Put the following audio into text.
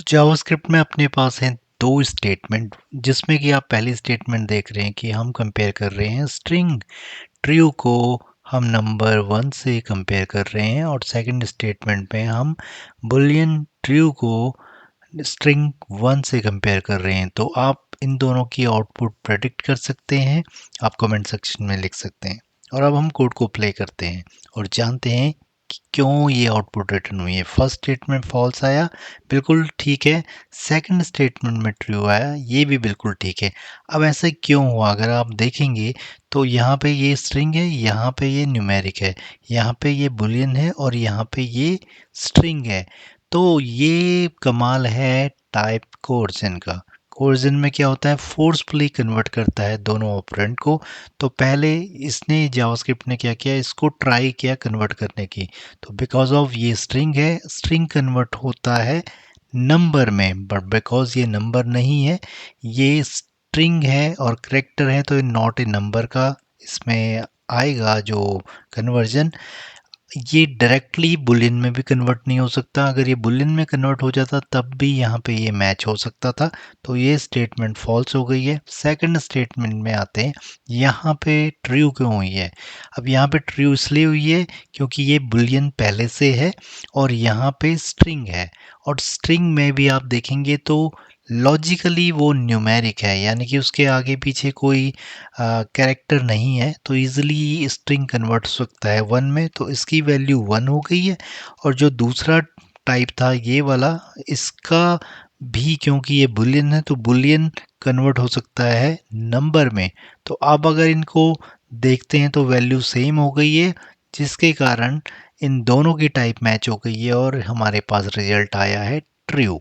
JavaScript में अपने पास हैं दो स्टेटमेंट जिसमें कि आप पहली स्टेटमेंट देख रहे हैं कि हम कंपेयर कर रहे हैं स्ट्रिंग ट्रू को हम नंबर वन से कंपेयर कर रहे हैं और सेकंड स्टेटमेंट में हम बुलियन ट्रू को स्ट्रिंग वन से कंपेयर कर रहे हैं। तो आप इन दोनों की आउटपुट प्रेडिक्ट कर सकते हैं, आप कमेंट सेक्शन में लिख सकते हैं। और अब हम कोड को प्ले करते हैं और जानते हैं कि क्यों ये आउटपुट रिटर्न हुई है। फर्स्ट स्टेटमेंट फॉल्स आया, बिल्कुल ठीक है। सेकंड स्टेटमेंट में ट्रू आया, ये भी बिल्कुल ठीक है। अब ऐसा क्यों हुआ, अगर आप देखेंगे तो यहाँ पे ये स्ट्रिंग है, यहाँ पे ये न्यूमेरिक है, यहाँ पे ये बुलियन है और यहाँ पे ये स्ट्रिंग है। तो ये कमाल है टाइप कोवर्जन का। कोवर्जन में क्या होता है, फोर्सफुली कन्वर्ट करता है दोनों ऑपरेंड को। तो पहले इसने जावास्क्रिप्ट ने क्या किया, इसको ट्राई किया कन्वर्ट करने की। तो बिकॉज ऑफ ये स्ट्रिंग है, स्ट्रिंग कन्वर्ट होता है नंबर में, बट बिकॉज ये नंबर नहीं है, ये स्ट्रिंग है और करेक्टर है, तो नॉट ए नंबर का इसमें आएगा जो कन्वर्जन। ये डायरेक्टली बुलियन में भी कन्वर्ट नहीं हो सकता। अगर ये बुलियन में कन्वर्ट हो जाता तब भी यहाँ पे ये मैच हो सकता था। तो ये स्टेटमेंट फॉल्स हो गई है। सेकंड स्टेटमेंट में आते हैं, यहाँ पे ट्रू क्यों हुई है। अब यहाँ पे ट्रू इसलिए हुई है क्योंकि ये बुलियन पहले से है और यहाँ पे स्ट्रिंग है, और स्ट्रिंग में भी आप देखेंगे तो लॉजिकली वो न्यूमेरिक है, यानी कि उसके आगे पीछे कोई कैरेक्टर नहीं है, तो इजीली स्ट्रिंग कन्वर्ट हो सकता है वन में। तो इसकी वैल्यू वन हो गई है। और जो दूसरा टाइप था ये वाला, इसका भी क्योंकि ये बुलियन है तो बुलियन कन्वर्ट हो सकता है नंबर में। तो अब अगर इनको देखते हैं तो वैल्यू सेम हो गई है, जिसके कारण इन दोनों की टाइप मैच हो गई है और हमारे पास रिजल्ट आया है ट्रू।